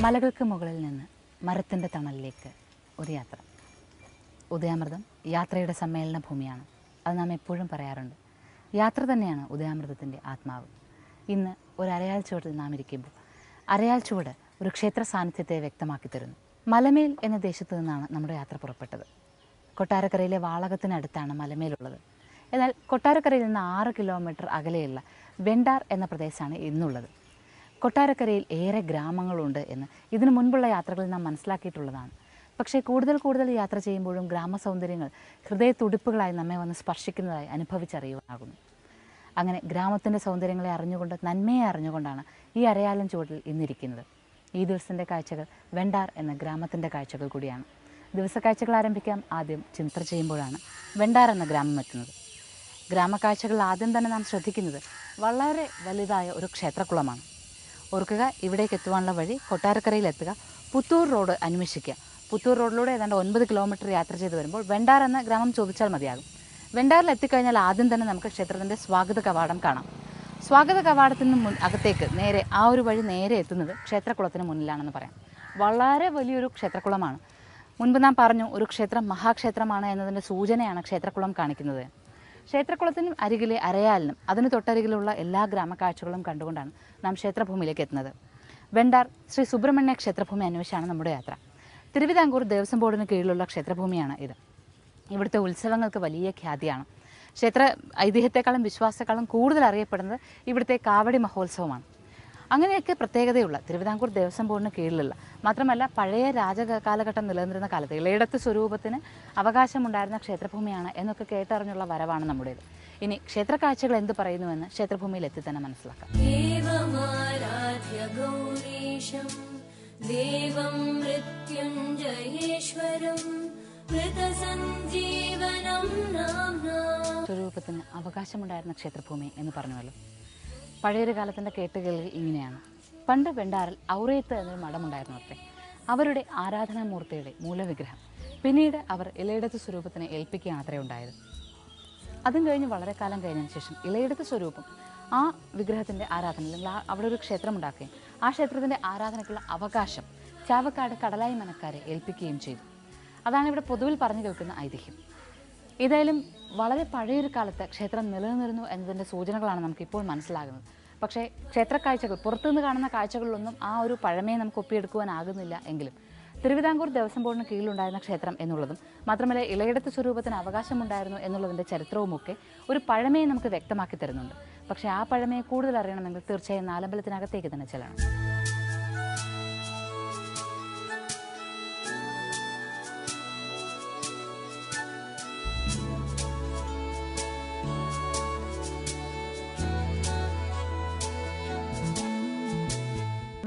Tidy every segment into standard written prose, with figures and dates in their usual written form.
മലകൾക്ക് മുകളിൽ നിന്ന് മരത്തിൻ്റെ തണലിലേക്ക് ഒരു യാത്ര. ഉദയാമൃതം യാത്രയുടെ സമ്മേളന ഭൂമിയാണ്. അത് നാം എപ്പോഴും പറയാറുണ്ട്. യാത്ര തന്നെയാണ് ഉദയാമൃതത്തിൻ്റെ ആത്മാവ്. ഇന്ന് ഒരു അരയാൽ ചുവട്ടിൽ നാം ഇരിക്കുമ്പോൾ അരയാൽ ചുവട് ഒരു ക്ഷേത്ര സാന്നിധ്യത്തെ വ്യക്തമാക്കി തരുന്നു. മലമേൽ എന്ന ദേശത്തു നിന്നാണ് നമ്മുടെ യാത്ര പുറപ്പെട്ടത്. കൊട്ടാരക്കരയിലെ വാളകത്തിനടുത്താണ് മലമേലുള്ളത്. എന്നാൽ കൊട്ടാരക്കരയിൽ നിന്ന് 6 കിലോമീറ്റർ അകലെയുള്ള വെണ്ടാർ എന്ന പ്രദേശമാണ് ഇന്നുള്ളത്. കൊട്ടാരക്കരയിൽ ഏറെ ഗ്രാമങ്ങളുണ്ട് എന്ന് ഇതിനു മുൻപുള്ള യാത്രകളിൽ നാം മനസ്സിലാക്കിയിട്ടുള്ളതാണ്. പക്ഷേ കൂടുതൽ യാത്ര ചെയ്യുമ്പോഴും ഗ്രാമസൗന്ദര്യങ്ങൾ ഹൃദയത്തുടിപ്പുകളായി നമ്മെ വന്ന് സ്പർശിക്കുന്നതായി അനുഭവിച്ചറിയുവാനാകുന്നു. അങ്ങനെ ഗ്രാമത്തിൻ്റെ സൗന്ദര്യങ്ങളെ അറിഞ്ഞുകൊണ്ട്, നന്മയെ അറിഞ്ഞുകൊണ്ടാണ് ഈ അരയാലൻ ചുവട്ടിൽ ഇന്നിരിക്കുന്നത്. ഈ ദിവസത്തിൻ്റെ കാഴ്ചകൾ വെണ്ടാർ എന്ന ഗ്രാമത്തിൻ്റെ കാഴ്ചകൾ കൂടിയാണ്. ദിവസക്കാഴ്ചകൾ ആരംഭിക്കാം. ആദ്യം ചിന്ത്ര ചെയ്യുമ്പോഴാണ് വെണ്ടാർ എന്ന ഗ്രാമം എത്തുന്നത്. ഗ്രാമക്കാഴ്ചകൾ ആദ്യം തന്നെ നാം ശ്രദ്ധിക്കുന്നത് വളരെ വലുതായ ഒരു ക്ഷേത്രക്കുളമാണ്. ഓർക്കുക, ഇവിടേക്ക് എത്തുവാനുള്ള വഴി കൊട്ടാരക്കരയിലെത്തുക, പുത്തൂർ റോഡ് അന്വേഷിക്കുക. പുത്തൂർ റോഡിലൂടെ ഏതാണ്ട് 9 കിലോമീറ്റർ യാത്ര ചെയ്ത് വരുമ്പോൾ വെണ്ടാർ എന്ന ഗ്രാമം ചോദിച്ചാൽ മതിയാകും. വെണ്ടാറിൽ എത്തിക്കഴിഞ്ഞാൽ ആദ്യം തന്നെ നമുക്ക് ക്ഷേത്രത്തിൻ്റെ സ്വാഗത കവാടം കാണാം. സ്വാഗത കവാടത്തിന് അകത്തേക്ക് നേരെ ആ ഒരു വഴി നേരെ എത്തുന്നത് ക്ഷേത്രക്കുളത്തിന് മുന്നിലാണെന്ന് പറയാം. വളരെ വലിയൊരു ക്ഷേത്രക്കുളമാണ്. മുൻപ് നാം പറഞ്ഞു, ഒരു ക്ഷേത്രം മഹാക്ഷേത്രമാണ് എന്നതിൻ്റെ സൂചനയാണ് ക്ഷേത്രക്കുളം കാണിക്കുന്നത്. ക്ഷേത്രക്കുളത്തിനും അരികിലെ അരയാലിനും അതിന് തൊട്ടരികിലുള്ള എല്ലാ ഗ്രാമക്കാഴ്ചകളും കണ്ടുകൊണ്ടാണ് നാം ക്ഷേത്രഭൂമിയിലേക്ക് എത്തുന്നത്. വെണ്ടാർ ശ്രീ സുബ്രഹ്മണ്യ ക്ഷേത്രഭൂമി അന്വേഷിച്ചാണ് നമ്മുടെ യാത്ര. തിരുവിതാംകൂർ ദേവസ്വം ബോർഡിന് കീഴിലുള്ള ക്ഷേത്രഭൂമിയാണ് ഇത്. ഇവിടുത്തെ ഉത്സവങ്ങൾക്ക് വലിയ ഖ്യാതിയാണ്. ക്ഷേത്ര ഐതിഹ്യത്തെക്കാളും വിശ്വാസത്തെക്കാളും കൂടുതൽ അറിയപ്പെടുന്നത് ഇവിടുത്തെ കാവടി മഹോത്സവമാണ്. അങ്ങനെയൊക്കെ പ്രത്യേകതയുള്ള തിരുവിതാംകൂർ ദേവസ്വം ബോർഡിന് കീഴിലുള്ള, മാത്രമല്ല പഴയ രാജകാലഘട്ടം നിലനിന്നിരുന്ന കാലത്ത് ഇളയിടത്ത് സ്വരൂപത്തിന് അവകാശമുണ്ടായിരുന്ന ക്ഷേത്രഭൂമിയാണ് എന്നൊക്കെ കേട്ടറിഞ്ഞുള്ള വരവാണ് നമ്മുടേത്. ഇനി ക്ഷേത്രക്കാഴ്ചകൾ എന്ത് പറയുന്നുവെന്ന് ക്ഷേത്രഭൂമിയിൽ എത്തി തന്നെ മനസ്സിലാക്കാം. സ്വരൂപത്തിന് അവകാശമുണ്ടായിരുന്ന ക്ഷേത്രഭൂമി എന്ന് പറഞ്ഞുവല്ലോ. പഴയൊരു കാലത്തിൻ്റെ കേട്ടുകേൾവി ഇങ്ങനെയാണ്. പണ്ട് വെണ്ടാറിൽ ഔറയത്ത് എന്നൊരു മഠമുണ്ടായിരുന്നു അത്രേ. അവരുടെ ആരാധനാമൂർത്തിയുടെ മൂലവിഗ്രഹം പിന്നീട് അവർ ഇളയിടത്ത് സ്വരൂപത്തിനെ ഏൽപ്പിക്കുകയാണ് അത്രേ ഉണ്ടായത്. അതും കഴിഞ്ഞ് വളരെ കാലം കഴിഞ്ഞതിന് ശേഷം ഇളയിടത്ത് സ്വരൂപം ആ വിഗ്രഹത്തിൻ്റെ ആരാധന, അല്ലെങ്കിൽ അവിടെ ഒരു ക്ഷേത്രം ഉണ്ടാക്കുകയും ആ ക്ഷേത്രത്തിൻ്റെ ആരാധനയ്ക്കുള്ള അവകാശം ചാവക്കാട് കടലായി മനക്കാരെ ഏൽപ്പിക്കുകയും ചെയ്തു. അതാണ് ഇവിടെ പൊതുവിൽ പറഞ്ഞു കേൾക്കുന്ന ഐതിഹ്യം. ഏതായാലും വളരെ പഴയൊരു കാലത്ത് ക്ഷേത്രം നിലനിന്നിരുന്നു എന്നതിൻ്റെ സൂചനകളാണ് നമുക്കിപ്പോൾ മനസ്സിലാകുന്നത്. പക്ഷേ ക്ഷേത്രക്കാഴ്ചകൾ, പുറത്തുനിന്ന് കാണുന്ന കാഴ്ചകളിലൊന്നും ആ ഒരു പഴമയെ നമുക്ക് ഒപ്പിയെടുക്കുവാനാകുന്നില്ല. എങ്കിലും തിരുവിതാംകൂർ ദേവസ്വം ബോർഡിന് കീഴിലുണ്ടായിരുന്ന ക്ഷേത്രം എന്നുള്ളതും, മാത്രമല്ല ഇളയിടത്ത് സ്വരൂപത്തിന് അവകാശമുണ്ടായിരുന്നു എന്നുള്ളതിൻ്റെ ചരിത്രവുമൊക്കെ ഒരു പഴമയെ നമുക്ക് വ്യക്തമാക്കി തരുന്നുണ്ട്. പക്ഷേ ആ പഴമയെ കൂടുതൽ അറിയണമെങ്കിൽ തീർച്ചയായും നാലമ്പലത്തിനകത്തേക്ക് തന്നെ ചെല്ലണം.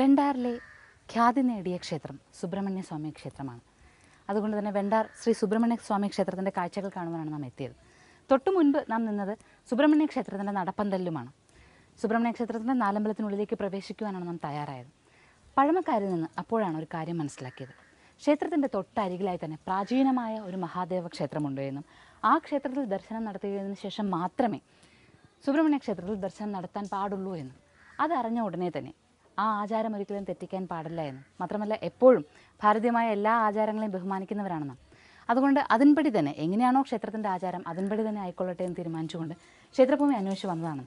വെണ്ടാറിലെ ഖ്യാതി നേടിയ ക്ഷേത്രം സുബ്രഹ്മണ്യ സ്വാമി ക്ഷേത്രമാണ്. അതുകൊണ്ട് തന്നെ വെണ്ടാർ ശ്രീ സുബ്രഹ്മണ്യ സ്വാമി ക്ഷേത്രത്തിൻ്റെ കാഴ്ചകൾ കാണുവാനാണ് നാം എത്തിയത്. തൊട്ടു മുൻപ് നാം നിന്നത് സുബ്രഹ്മണ്യ ക്ഷേത്രത്തിൻ്റെ നടപ്പന്തലിലുമാണ്. സുബ്രഹ്മണ്യ ക്ഷേത്രത്തിൻ്റെ നാലമ്പലത്തിനുള്ളിലേക്ക് പ്രവേശിക്കുവാനാണ് നാം തയ്യാറായത്. പഴമക്കാരിൽ നിന്ന് അപ്പോഴാണ് ഒരു കാര്യം മനസ്സിലാക്കിയത്. ക്ഷേത്രത്തിൻ്റെ തൊട്ടരികിലായി തന്നെ പ്രാചീനമായ ഒരു മഹാദേവ ക്ഷേത്രമുണ്ട് എന്നും ആ ക്ഷേത്രത്തിൽ ദർശനം നടത്തിയതിനു ശേഷം മാത്രമേ സുബ്രഹ്മണ്യ ക്ഷേത്രത്തിൽ ദർശനം നടത്താൻ പാടുള്ളൂ എന്നും അതറിഞ്ഞ ഉടനെ തന്നെ ആ ആചാരം ഒരിക്കലും തെറ്റിക്കാൻ പാടില്ല എന്ന്, മാത്രമല്ല എപ്പോഴും ഭാരതീയമായ എല്ലാ ആചാരങ്ങളെയും ബഹുമാനിക്കുന്നവരാണ് നാം. അതുകൊണ്ട് അതിൻപടി തന്നെ എങ്ങനെയാണോ ക്ഷേത്രത്തിൻ്റെ ആചാരം അതിൻപടി തന്നെ ആയിക്കൊള്ളട്ടെ എന്ന് തീരുമാനിച്ചുകൊണ്ട് ക്ഷേത്രഭൂമി അന്വേഷിച്ച് വന്നതാണ്.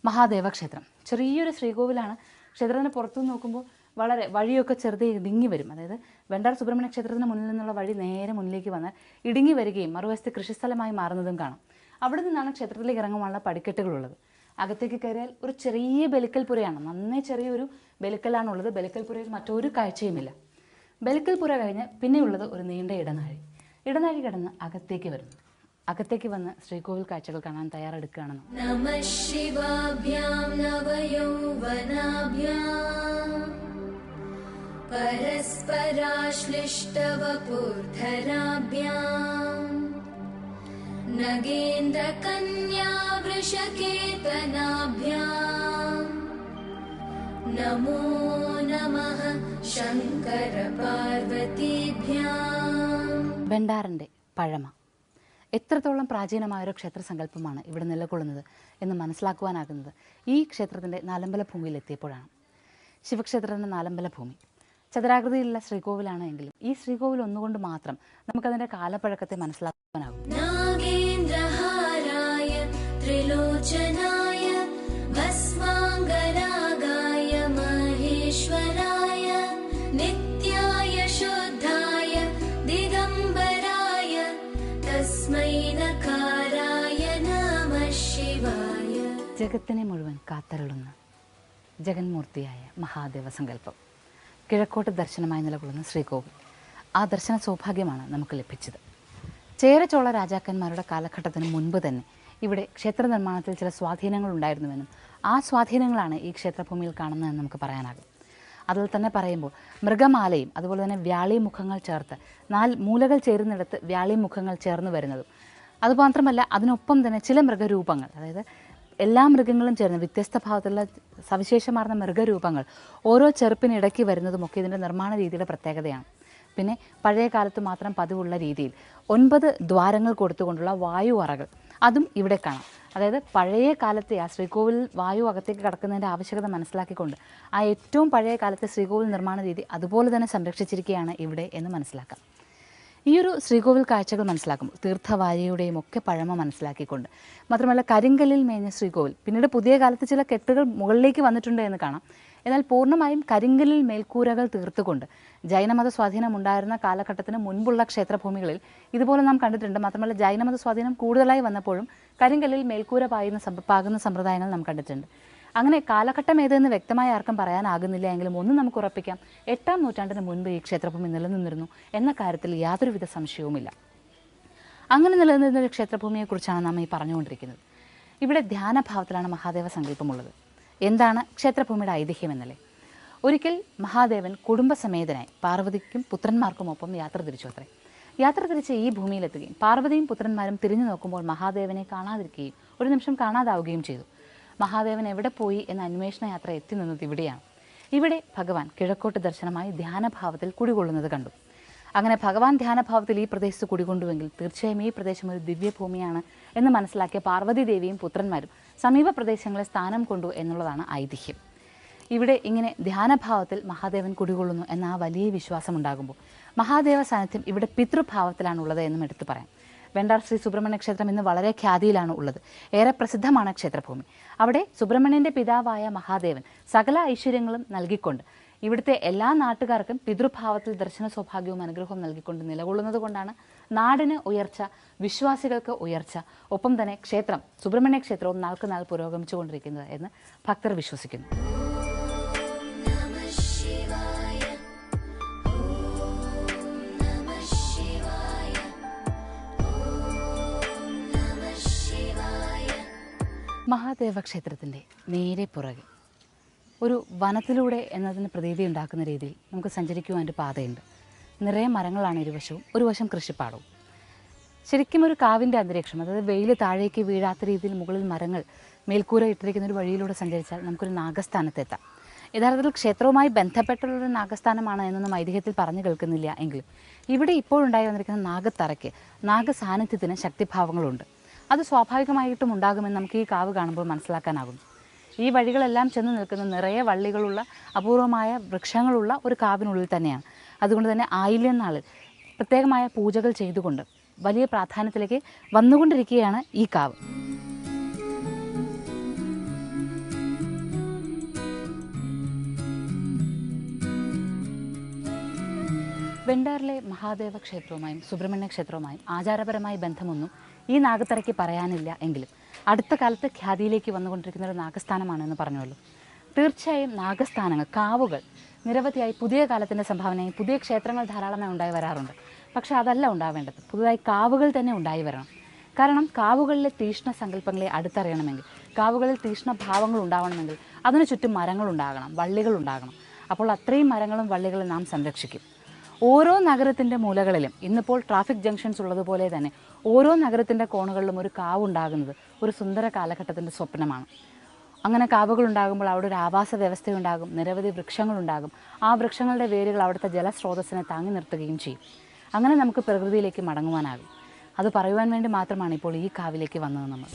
മഹാദേവ ക്ഷേത്രം ചെറിയൊരു ശ്രീകോവിലാണ്. ക്ഷേത്രത്തിന് പുറത്തു നോക്കുമ്പോൾ വളരെ വഴിയൊക്കെ ചെറുതെ ഇടുങ്ങി വരും. അതായത് വെണ്ടാർ സുബ്രഹ്മണ്യ ക്ഷേത്രത്തിന് മുന്നിൽ നിന്നുള്ള വഴി നേരെ മുന്നിലേക്ക് വന്നാൽ ഇടുങ്ങി വരികയും മറുവശത്ത് കൃഷിസ്ഥലമായി മാറുന്നതും കാണാം. അവിടെ നിന്നാണ് ക്ഷേത്രത്തിലേക്ക് ഇറങ്ങുവാനുള്ള പടിക്കെട്ടുകളുള്ളത്. അകത്തേക്ക് കയറിയാൽ ഒരു ചെറിയ ബലിക്കൽപുരയാണ്. നന്നേ ചെറിയൊരു ബലിക്കലാണുള്ളത്. ബലിക്കൽപുരയിൽ മറ്റൊരു കാഴ്ചയുമില്ല. ബലിക്കൽപുര കഴിഞ്ഞ് പിന്നെയുള്ളത് ഒരു നീണ്ട ഇടനാഴി. ഇടനാഴി കടന്ന് അകത്തേക്ക് വരുന്നു. അകത്തേക്ക് വന്ന് ശ്രീകോവിൽ കാഴ്ചകൾ കാണാൻ തയ്യാറെടുക്കുകയാണെന്ന്. നമോ നമഃ ശങ്കര പാർവതീഭ്യാം. വെണ്ടാറിൻ്റെ പഴമ എത്രത്തോളം പ്രാചീനമായൊരു ക്ഷേത്രസങ്കല്പമാണ് ഇവിടെ നിലകൊള്ളുന്നത് എന്ന് മനസ്സിലാക്കുവാനാകുന്നത് ഈ ക്ഷേത്രത്തിൻ്റെ നാലമ്പല ഭൂമിയിലെത്തിയപ്പോഴാണ്. ശിവക്ഷേത്രത്തിൻ്റെ നാലമ്പല ഭൂമി ചതുരാകൃതിയിലുള്ള ശ്രീകോവിലാണ് എങ്കിലും ഈ ശ്രീകോവിൽ ഒന്നുകൊണ്ട് മാത്രം നമുക്കതിൻ്റെ കാലപ്പഴക്കത്തെ മനസ്സിലാക്കാനാകും. നാഗേന്ദ്രഹാരായ ത്രിലോചനായ ഭസ്മാംഗരാഗായ മഹേശ്വരായ നിത്യായ ശുദ്ധായ ദിഗംബരായ തസ്മൈ നകാരായ നമഃ ശിവായ. ജഗത്തിനെ മുഴുവൻ കാത്തരുളുന്ന ജഗന്മൂർത്തിയായ മഹാദേവ സങ്കല്പം, കിഴക്കോട്ട് ദർശനമായി നിലകൊള്ളുന്ന ശ്രീകോവിൽ, ആ ദർശന സൗഭാഗ്യമാണ് നമുക്ക് ലഭിച്ചത്. ചേര ചോള രാജാക്കന്മാരുടെ കാലഘട്ടത്തിന് മുൻപ് തന്നെ ഇവിടെ ക്ഷേത്ര നിർമ്മാണത്തിൽ ചില സ്വാധീനങ്ങൾ ഉണ്ടായിരുന്നുവെന്നും ആ സ്വാധീനങ്ങളാണ് ഈ ക്ഷേത്രഭൂമിയിൽ കാണുന്നതെന്ന് നമുക്ക് പറയാനാകും. അതിൽ തന്നെ പറയുമ്പോൾ മൃഗമാലയും അതുപോലെ തന്നെ വ്യാളി മുഖങ്ങൾ ചേർത്ത് 4 മൂലകൾ ചേരുന്നിടത്ത് വ്യാളി മുഖങ്ങൾ ചേർന്ന് വരുന്നതും, അതുമാത്രമല്ല അതിനൊപ്പം തന്നെ ചില മൃഗരൂപങ്ങൾ, അതായത് എല്ലാ മൃഗങ്ങളും ചേർന്ന് വ്യത്യസ്ത ഭാവത്തിലുള്ള സവിശേഷമാർന്ന മൃഗരൂപങ്ങൾ ഓരോ ചെറുപ്പിനിടയ്ക്ക് വരുന്നതുമൊക്കെ ഇതിൻ്റെ നിർമ്മാണ രീതിയുടെ പ്രത്യേകതയാണ്. പിന്നെ പഴയ കാലത്ത് മാത്രം പതിവുള്ള രീതിയിൽ 9 ദ്വാരങ്ങൾ കൊടുത്തുകൊണ്ടുള്ള വായു അറകൾ അതും ഇവിടെ കാണാം. അതായത് പഴയ കാലത്തെ ആ ശ്രീകോവിൽ വായു അകത്തേക്ക് കടക്കുന്നതിൻ്റെ ആവശ്യകത മനസ്സിലാക്കിക്കൊണ്ട് ആ ഏറ്റവും പഴയ കാലത്തെ ശ്രീകോവിൽ നിർമ്മാണ രീതി അതുപോലെ തന്നെ സംരക്ഷിച്ചിരിക്കുകയാണ് ഇവിടെ എന്ന് മനസ്സിലാക്കാം. ഈ ഒരു ശ്രീകോവിൽ കാഴ്ചകൾ മനസ്സിലാക്കുമ്പോൾ തീർത്ഥവാരിയുടെയും ഒക്കെ പഴമ മനസ്സിലാക്കിക്കൊണ്ട്, മാത്രമല്ല കരിങ്കല്ലിൽ മേഞ്ഞ ശ്രീകോവിൽ, പിന്നീട് പുതിയ കാലത്ത് ചില കെട്ടുകൾ മുകളിലേക്ക് വന്നിട്ടുണ്ട് എന്ന് കാണാം. എന്നാൽ പൂർണ്ണമായും കരിങ്കല്ലിൽ മേൽക്കൂരകൾ തീർത്തുകൊണ്ട് ജൈനമത സ്വാധീനം ഉണ്ടായിരുന്ന കാലഘട്ടത്തിന് മുൻപുള്ള ക്ഷേത്രഭൂമികളിൽ ഇതുപോലെ നാം കണ്ടിട്ടുണ്ട്. മാത്രമല്ല ജൈനമത സ്വാധീനം കൂടുതലായി വന്നപ്പോഴും കരിങ്കല്ലിൽ മേൽക്കൂര പാകുന്ന സമ്പ്രദായങ്ങൾ നാം കണ്ടിട്ടുണ്ട്. അങ്ങനെ കാലഘട്ടം ഏതെന്ന് വ്യക്തമായി ആർക്കും പറയാനാകുന്നില്ല എങ്കിലും ഒന്ന് നമുക്ക് ഉറപ്പിക്കാം, 8-ാം നൂറ്റാണ്ടിന് മുൻപ് ഈ ക്ഷേത്രഭൂമി നിലനിന്നിരുന്നു എന്ന കാര്യത്തിൽ യാതൊരുവിധ സംശയവുമില്ല. അങ്ങനെ നിലനിന്നിരുന്ന ഒരു ക്ഷേത്രഭൂമിയെക്കുറിച്ചാണ് നാം ഈ പറഞ്ഞുകൊണ്ടിരിക്കുന്നത്. ഇവിടെ ധ്യാനഭാവത്തിലാണ് മഹാദേവ സങ്കല്പമുള്ളത്. എന്താണ് ക്ഷേത്രഭൂമിയുടെ ഐതിഹ്യം എന്നല്ലേ? ഒരിക്കൽ മഹാദേവൻ കുടുംബസമേതനായി പാർവതിക്കും പുത്രന്മാർക്കുമൊപ്പം യാത്ര തിരിച്ചു അത്രേ. യാത്ര തിരിച്ച് ഈ ഭൂമിയിലെത്തുകയും പാർവതിയും പുത്രന്മാരും തിരിഞ്ഞു നോക്കുമ്പോൾ മഹാദേവനെ കാണാതിരിക്കുകയും ഒരു നിമിഷം കാണാതാവുകയും ചെയ്തു. മഹാദേവൻ എവിടെ പോയി എന്ന അന്വേഷണ യാത്ര എത്തി നിന്നത് ഇവിടെയാണ്. ഇവിടെ ഭഗവാൻ കിഴക്കോട്ട് ദർശനമായി ധ്യാനഭാവത്തിൽ കുടികൊള്ളുന്നത് കണ്ടു. അങ്ങനെ ഭഗവാൻ ധ്യാനഭാവത്തിൽ ഈ പ്രദേശത്ത് കുടികൊണ്ടുവെങ്കിൽ തീർച്ചയായും ഈ പ്രദേശം ഒരു ദിവ്യഭൂമിയാണ് എന്ന് മനസ്സിലാക്കിയ പാർവതി ദേവിയും പുത്രന്മാരും സമീപ പ്രദേശങ്ങളെ സ്ഥാനം കൊണ്ടു എന്നുള്ളതാണ് ഐതിഹ്യം. ഇവിടെ ഇങ്ങനെ ധ്യാനഭാവത്തിൽ മഹാദേവൻ കുടികൊള്ളുന്നു എന്ന ആ വലിയ വിശ്വാസം ഉണ്ടാകുമ്പോൾ മഹാദേവ സാന്നിധ്യം ഇവിടെ പിതൃഭാവത്തിലാണുള്ളത് എന്നും എടുത്തു പറയാം. വെണ്ടാർ ശ്രീ സുബ്രഹ്മണ്യ ക്ഷേത്രം ഇന്ന് വളരെ ഖ്യാതിയിലാണ് ഉള്ളത്. ഏറെ പ്രസിദ്ധമാണ് ക്ഷേത്രഭൂമി. അവിടെ സുബ്രഹ്മണ്യൻ്റെ പിതാവായ മഹാദേവൻ സകല ഐശ്വര്യങ്ങളും നൽകിക്കൊണ്ട് ഇവിടുത്തെ എല്ലാ നാട്ടുകാർക്കും പിതൃഭാവത്തിൽ ദർശന സൗഭാഗ്യവും അനുഗ്രഹവും നൽകിക്കൊണ്ട് നിലകൊള്ളുന്നത് കൊണ്ടാണ് നാടിന് ഉയർച്ച, വിശ്വാസികൾക്ക് ഉയർച്ച, ഒപ്പം തന്നെ ക്ഷേത്രം സുബ്രഹ്മണ്യ ക്ഷേത്രവും നാൾക്ക് നാൾ പുരോഗമിച്ചുകൊണ്ടിരിക്കുന്നത് എന്ന് ഭക്തർ വിശ്വസിക്കുന്നു. മഹാദേവ ക്ഷേത്രത്തിൻ്റെ നേരെ പുറകെ ഒരു വനത്തിലൂടെ എന്നതിന് പ്രതീതി ഉണ്ടാക്കുന്ന രീതിയിൽ നമുക്ക് സഞ്ചരിക്കുവാൻ ഒരു പാതയുണ്ട്. നിറയെ മരങ്ങളാണ് ഇരുവശവും, ഒരു വശം കൃഷിപ്പാടവും. ശരിക്കും ഒരു കാവിൻ്റെ അന്തരീക്ഷം, അതായത് വെയിൽ താഴേക്ക് വീഴാത്ത രീതിയിൽ മുകളിൽ മരങ്ങൾ മേൽക്കൂര ഇട്ടിരിക്കുന്ന ഒരു വഴിയിലൂടെ സഞ്ചരിച്ചാൽ നമുക്കൊരു നാഗസ്ഥാനത്തെത്താം. യഥാർത്ഥത്തിൽ ക്ഷേത്രവുമായി ബന്ധപ്പെട്ടുള്ളൊരു നാഗസ്ഥാനമാണ് എന്നൊന്നും ഐതിഹ്യത്തിൽ പറഞ്ഞു കേൾക്കുന്നില്ല എങ്കിലും ഇവിടെ ഇപ്പോഴുണ്ടായി വന്നിരിക്കുന്ന നാഗത്തറയ്ക്ക് നാഗസാന്നിധ്യത്തിന് ശക്തിഭാവങ്ങളുണ്ട്. അത് സ്വാഭാവികമായിട്ടും ഉണ്ടാകുമെന്ന് നമുക്ക് ഈ കാവ് കാണുമ്പോൾ മനസ്സിലാക്കാനാകും. ഈ വഴികളെല്ലാം ചെന്ന് നിൽക്കുന്ന നിറയെ വള്ളികളുള്ള അപൂർവമായ വൃക്ഷങ്ങളുള്ള ഒരു കാവിനുള്ളിൽ തന്നെയാണ്. അതുകൊണ്ട് തന്നെ ആയില്യം നാളിൽ പ്രത്യേകമായ പൂജകൾ ചെയ്തുകൊണ്ട് വലിയ പ്രാധാന്യത്തിലേക്ക് വന്നുകൊണ്ടിരിക്കുകയാണ് ഈ കാവ്. വെണ്ടാറിലെ മഹാദേവ ക്ഷേത്രവുമായും സുബ്രഹ്മണ്യ ക്ഷേത്രവുമായും ആചാരപരമായി ബന്ധമൊന്നും ഈ നാഗത്തറയ്ക്ക് പറയാനില്ല എങ്കിലും അടുത്ത കാലത്ത് ഖ്യാതിയിലേക്ക് വന്നുകൊണ്ടിരിക്കുന്ന ഒരു നാഗസ്ഥാനമാണെന്ന് പറഞ്ഞുള്ളൂ. തീർച്ചയായും നാഗസ്ഥാനങ്ങൾ, കാവുകൾ നിരവധിയായി പുതിയ കാലത്തിൻ്റെ സംഭാവനയായി പുതിയ ക്ഷേത്രങ്ങൾ ധാരാളമായി ഉണ്ടായി വരാറുണ്ട്. പക്ഷേ അതല്ല ഉണ്ടാവേണ്ടത്, പുതുതായി കാവുകൾ തന്നെ ഉണ്ടായി വരണം. കാരണം കാവുകളിലെ തീഷ്ണ സങ്കല്പങ്ങളെ അടുത്തറിയണമെങ്കിൽ, കാവുകളിൽ തീഷ്ണ ഭാവങ്ങൾ ഉണ്ടാവണമെങ്കിൽ അതിനു ചുറ്റും മരങ്ങളുണ്ടാകണം, വള്ളികളുണ്ടാകണം. അപ്പോൾ അത്രയും മരങ്ങളും വള്ളികളും നാം സംരക്ഷിക്കും. ഓരോ നഗരത്തിൻ്റെ മൂലകളിലും ഇന്നിപ്പോൾ ട്രാഫിക് ജംഗ്ഷൻസ് ഉള്ളതുപോലെ തന്നെ ഓരോ നഗരത്തിൻ്റെ കോണുകളിലും ഒരു കാവുണ്ടാകുന്നത് ഒരു സുന്ദര കാലഘട്ടത്തിൻ്റെ സ്വപ്നമാണ്. അങ്ങനെ കാവുകൾ ഉണ്ടാകുമ്പോൾ അവിടെ ഒരു ആവാസ വ്യവസ്ഥയുണ്ടാകും, നിരവധി വൃക്ഷങ്ങളുണ്ടാകും. ആ വൃക്ഷങ്ങളുടെ വേരുകൾ അവിടുത്തെ ജലസ്രോതസ്സിനെ താങ്ങി നിർത്തുകയും ചെയ്യും. അങ്ങനെ നമുക്ക് പ്രകൃതിയിലേക്ക് മടങ്ങുവാനാകും. അത് പറയുവാൻ വേണ്ടി മാത്രമാണ് ഇപ്പോൾ ഈ കാവിലേക്ക് വന്നത് നമ്മൾ.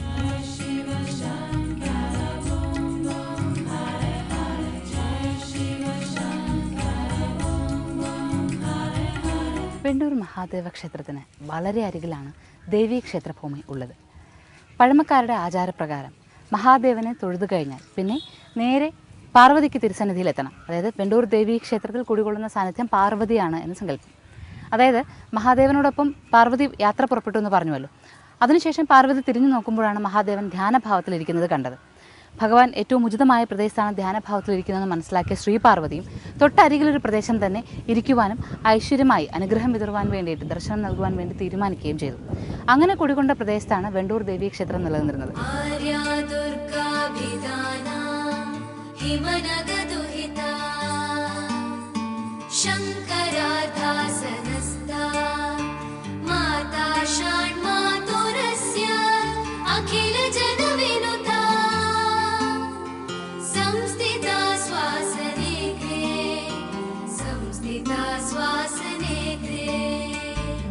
വെണ്ടൂർ മഹാദേവ ക്ഷേത്രത്തിന് വളരെ അരികിലാണ് ദേവീ ക്ഷേത്രഭൂമി ഉള്ളത്. പഴമക്കാരുടെ ആചാരപ്രകാരം മഹാദേവനെ തൊഴുതു കഴിഞ്ഞാൽ പിന്നെ നേരെ പാർവതിക്ക് തിരുസന്നിധിയിലെത്തണം. അതായത് വെണ്ടൂർ ദേവീ ക്ഷേത്രത്തിൽ കുടികൊള്ളുന്ന സാന്നിധ്യം പാർവതിയാണ് എന്ന് സങ്കല്പം. അതായത് മഹാദേവനോടൊപ്പം പാർവതി യാത്ര പുറപ്പെട്ടു എന്ന് പറഞ്ഞുവല്ലോ. അതിനുശേഷം പാർവതി തിരിഞ്ഞു നോക്കുമ്പോഴാണ് മഹാദേവൻ ധ്യാനഭാവത്തിലിരിക്കുന്നത് കണ്ടത്. ഭഗവാൻ ഏറ്റവും ഉചിതമായ പ്രദേശത്താണ് ധ്യാനഭാവത്തിലിരിക്കുന്നതെന്ന് മനസ്സിലാക്കിയ ശ്രീപാർവതിയും തൊട്ടരികിലൊരു പ്രദേശം തന്നെ ഇരിക്കുവാനും ഐശ്വര്യമായി അനുഗ്രഹം വിതറുവാൻ വേണ്ടിയിട്ട് ദർശനം നൽകുവാൻ വേണ്ടി തീരുമാനിക്കുകയും ചെയ്തു. അങ്ങനെ കുടികൊണ്ട പ്രദേശത്താണ് വെണ്ടൂർ ദേവീ ക്ഷേത്രം നിലനിന്നിരുന്നത്.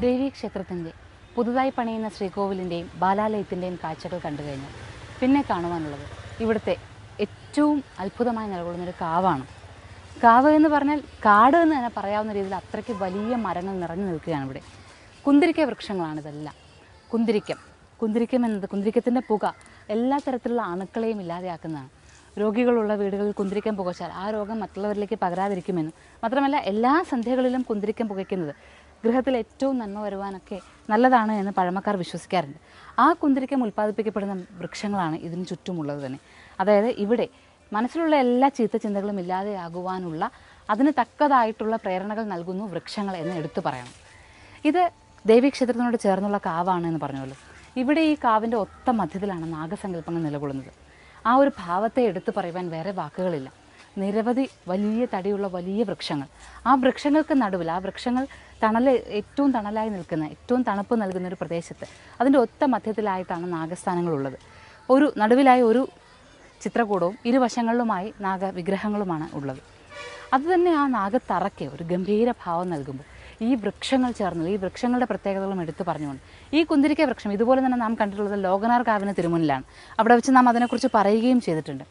ദേവീ ക്ഷേത്രത്തിൻ്റെ പുതുതായി പണിയുന്ന ശ്രീകോവിലിൻ്റെയും ബാലാലയത്തിൻ്റെയും കാഴ്ചകൾ കണ്ടു കഴിഞ്ഞാൽ പിന്നെ കാണുവാനുള്ളത് ഇവിടുത്തെ ഏറ്റവും അത്ഭുതമായി നിലകൊള്ളുന്നൊരു കാവാണ്. കാവ് എന്ന് പറഞ്ഞാൽ കാട് എന്ന് തന്നെ പറയാവുന്ന രീതിയിൽ അത്രയ്ക്ക് വലിയ മരങ്ങൾ നിറഞ്ഞു നിൽക്കുകയാണ് ഇവിടെ. കുന്തിരിക്ക വൃക്ഷങ്ങളാണ് ഇതെല്ലാം. കുന്തിരിക്കം എന്നത് കുന്തിരിക്കത്തിൻ്റെ പുക എല്ലാ തരത്തിലുള്ള അണുക്കളെയും ഇല്ലാതെയാക്കുന്നതാണ്. രോഗികളുള്ള വീടുകളിൽ കുന്തിരിക്കം പുകച്ചാൽ ആ രോഗം മറ്റുള്ളവരിലേക്ക് പകരാതിരിക്കുമെന്നും മാത്രമല്ല എല്ലാ സന്ധ്യകളിലും കുന്തിരിക്കം പുകയ്ക്കുന്നത് ഗൃഹത്തിൽ ഏറ്റവും നന്മ വരുവാനൊക്കെ നല്ലതാണ് എന്ന് പഴമക്കാർ വിശ്വസിക്കാറുണ്ട്. ആ കുന്തിരിക്കം ഉൽപ്പാദിപ്പിക്കപ്പെടുന്ന വൃക്ഷങ്ങളാണ് ഇതിന് ചുറ്റുമുള്ളത് തന്നെ. അതായത് ഇവിടെ മനസ്സിലുള്ള എല്ലാ ചീത്ത ചിന്തകളും ഇല്ലാതെയാകുവാനുള്ള അതിന് തക്കതായിട്ടുള്ള പ്രേരണകൾ നൽകുന്നു വൃക്ഷങ്ങൾ എന്ന് എടുത്തു പറയണം. ഇത് ദേവീക്ഷേത്രത്തിനോട് ചേർന്നുള്ള കാവാണ് എന്ന് പറഞ്ഞല്ലോ. ഇവിടെ ഈ കാവിൻ്റെ ഒത്ത മധ്യത്തിലാണ് നാഗസങ്കല്പങ്ങൾ നിലകൊള്ളുന്നത്. ആ ഒരു ഭാവത്തെ എടുത്തു പറയുവാൻ വേറെ വാക്കുകളില്ല. നിരവധി വലിയ തടിയുള്ള വലിയ വൃക്ഷങ്ങൾ, ആ വൃക്ഷങ്ങൾക്ക് നടുവിൽ ആ വൃക്ഷങ്ങൾ ഏറ്റവും തണലായി നിൽക്കുന്ന ഏറ്റവും തണുപ്പ് നൽകുന്ന ഒരു പ്രദേശത്ത് അതിൻ്റെ ഒത്ത മധ്യത്തിലായിട്ടാണ് നാഗസ്ഥാനങ്ങളുള്ളത്. നടുവിലായി ഒരു ചിത്രകൂടവും ഇരുവശങ്ങളിലുമായി നാഗവിഗ്രഹങ്ങളുമാണ് ഉള്ളത്. അതുതന്നെ ആ നാഗത്തറയ്ക്ക് ഒരു ഗംഭീര ഭാവം നൽകുമ്പോൾ ഈ വൃക്ഷങ്ങൾ ചേർന്നത് ഈ വൃക്ഷങ്ങളുടെ പ്രത്യേകതകളും എടുത്തു പറഞ്ഞുകൊണ്ട് ഈ കുന്തിരിക്ക വൃക്ഷം ഇതുപോലെ തന്നെ നാം കണ്ടിട്ടുള്ളത് ലോകനാർ കാവിന് തിരുമുന്നിലാണ്. അവിടെ വെച്ച് നാം അതിനെക്കുറിച്ച് പറയുകയും ചെയ്തിട്ടുണ്ട്.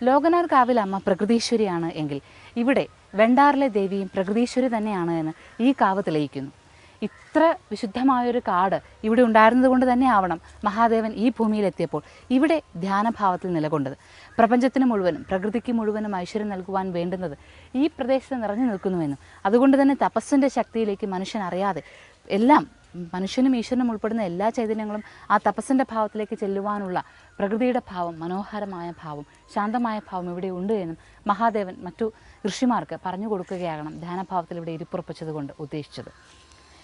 ലോകനാർ കാവിൽ അമ്മ പ്രകൃതീശ്വരിയാണ് എങ്കിൽ ഇവിടെ വെണ്ടാറിലെ ദേവിയും പ്രകൃതീശ്വരി തന്നെയാണ് എന്ന് ഈ കാവ് തെളിയിക്കുന്നു. ഇത്ര വിശുദ്ധമായൊരു കാട് ഇവിടെ ഉണ്ടായിരുന്നത് കൊണ്ട് തന്നെ ആവണം മഹാദേവൻ ഈ ഭൂമിയിലെത്തിയപ്പോൾ ഇവിടെ ധ്യാനഭാവത്തിൽ നിലകൊണ്ടത്. പ്രപഞ്ചത്തിന് മുഴുവനും പ്രകൃതിക്ക് മുഴുവനും ഐശ്വര്യം നൽകുവാൻ വേണ്ടുന്നത് ഈ പ്രദേശത്ത് നിറഞ്ഞു നിൽക്കുന്നുവെന്നും അതുകൊണ്ട് തന്നെ തപസ്സിൻ്റെ ശക്തിയിലേക്ക് മനുഷ്യൻ അറിയാതെ എല്ലാം മനുഷ്യനും ഈശ്വരനും ഉൾപ്പെടുന്ന എല്ലാ ചൈതന്യങ്ങളും ആ തപസ്സിൻ്റെ ഭാവത്തിലേക്ക് ചെല്ലുവാനുള്ള പ്രകൃതിയുടെ ഭാവം, മനോഹരമായ ഭാവം, ശാന്തമായ ഭാവം ഇവിടെ ഉണ്ട് എന്നും മഹാദേവൻ മറ്റു ഋഷിമാർക്ക് പറഞ്ഞു കൊടുക്കുകയാകണം ധ്യാനഭാവത്തിൽ ഇവിടെ ഇരിപ്പുറപ്പിച്ചത് കൊണ്ട് ഉദ്ദേശിച്ചത്.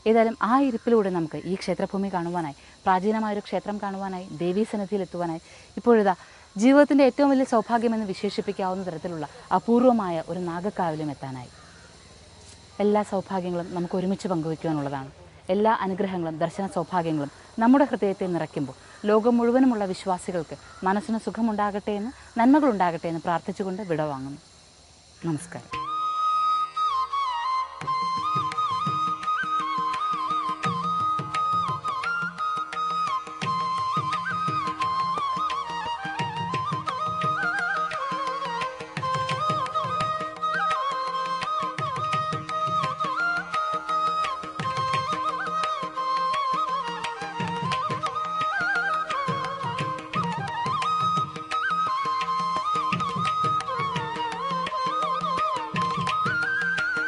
ഏതായാലും ആ ഇരിപ്പിലൂടെ നമുക്ക് ഈ ക്ഷേത്രഭൂമി കാണുവാനായി, പ്രാചീനമായൊരു ക്ഷേത്രം കാണുവാനായി, ദേവീസന്നിധിയിലെത്തുവാനായി, ഇപ്പോഴിതാ ജീവിതത്തിൻ്റെ ഏറ്റവും വലിയ സൗഭാഗ്യമെന്ന് വിശേഷിപ്പിക്കാവുന്ന തരത്തിലുള്ള അപൂർവമായ ഒരു നാഗക്കാവിലും എത്താനായി. എല്ലാ സൗഭാഗ്യങ്ങളും നമുക്ക് ഒരുമിച്ച് പങ്കുവയ്ക്കുവാനുള്ളതാണ്. എല്ലാ അനുഗ്രഹങ്ങളും ദർശന സൗഭാഗ്യങ്ങളും നമ്മുടെ ഹൃദയത്തെ നിറയ്ക്കുമ്പോൾ ലോകം മുഴുവനുമുള്ള വിശ്വാസികൾക്ക് മനസ്സിന് സുഖമുണ്ടാകട്ടെ എന്ന്, നന്മകളുണ്ടാകട്ടെ എന്ന് പ്രാർത്ഥിച്ചുകൊണ്ട് വിടവാങ്ങുന്നു. നമസ്കാരം.